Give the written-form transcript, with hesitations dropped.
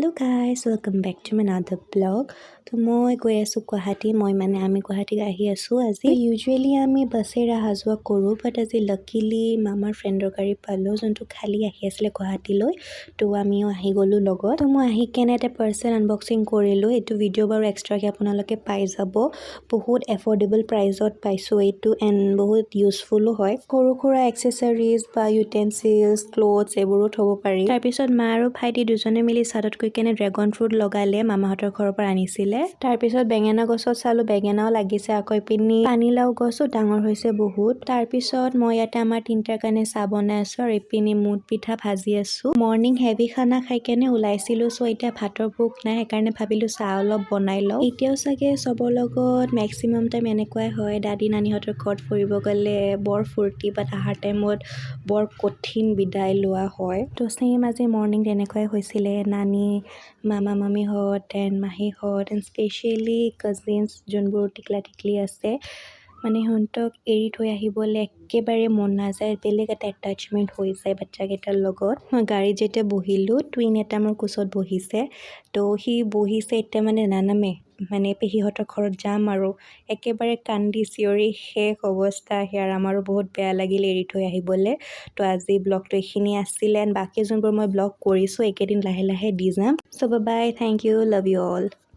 Hello guys, welcome back to another vlog. তো মই গৈ আছোঁ গুৱাহাটী আমি গুৱাহাটীত আহি আছোঁ আজি ইউজুৱেলি আমি বাছেৰে অহা যোৱা কৰোঁ বাট আজি লাকিলি মামাৰ ফ্ৰেণ্ডৰ গাড়ী পালোঁ যোনটো খালী আহি আছিলে গুৱাহাটীলৈ তো আমিও আহি গ'লোঁ লগত তো মই আহি কেনে এটা পাৰ্চেল আনবক্সিং কৰিলোঁ এইটো ভিডিঅ' বাৰু এক্সট্ৰাকৈ আপোনালোকে পাই যাব বহুত এফৰ্ডেবল প্ৰাইজত পাইছোঁ এইটো এণ্ড বহুত ইউজফুলো হয় সৰু সুৰা এক্সেছাৰিজ বা ইউটেনচিলছ ক্লথছ এইবোৰো থ'ব পাৰি তাৰপিছত মা আৰু ভাইটি দুজনে মিলি ছাদত গৈ কেনে ড্ৰেগন ফ্ৰুট লগালে মামাহঁতৰ ঘৰৰ পৰা আনিছিলে তাৰপিছত বেঙেনা গছত চালোঁ বেঙেনাও লাগিছে আকৌ ইপিনি পানীলাও গছো ডাঙৰ হৈছে বহুত তাৰপিছত মই ইয়াতে আমাৰ তিনিটাৰ কাৰণে চাহ বনাই আছোঁ আৰু ইপিনি মুঠ পিঠা ভাজি আছোঁ মৰ্ণিং হেভি খানা খাই কেনে ওলাইছিলোঁ চ' এতিয়া ভাতৰ ভোক নাই সেইকাৰণে ভাবিলোঁ চাহ অলপ বনাই লওঁ এতিয়াও চাগে চবৰ লগত মেক্সিমাম টাইম এনেকুৱাই হয় দাদী নানীহঁতৰ ঘৰত ফুৰিব গ'লে বৰ ফূৰ্তি বাট অহাৰ টাইমত বৰ কঠিন বিদায় লোৱা হয় তো চেম আজি মৰ্ণিং তেনেকুৱাই হৈছিলে নানী মামা মামীহঁত এণ্ড মাহীহঁত এণ্ড স্পেচিয়েলি কাজিনছ যোনবোৰ টিকলা টিকলি আছে মানে সিহঁতক এৰি থৈ আহিবলৈ একেবাৰে মন নাযায় বেলেগ এটা এটাচমেণ্ট হৈ যায় বাচ্চাকেইটাৰ লগত মই গাড়ীত যেতিয়া বহিলোঁ টুইন এটা মোৰ কোচত বহিছে তো সি বহিছে এতিয়া মানে নানামে মানে পেহীহঁতৰ ঘৰত যাম আৰু একেবাৰে কান্দি চিঞৰি শেষ অৱস্থা সেয়াৰ আমাৰো বহুত বেয়া লাগিল এৰি থৈ আহিবলৈ তো আজি ব্লগটো এইখিনি আছিলে এণ্ড বাকী যোনবোৰ মই ব্লগ কৰিছোঁ এইকেইদিন লাহে লাহে দি যাম চ' bye thank you love you all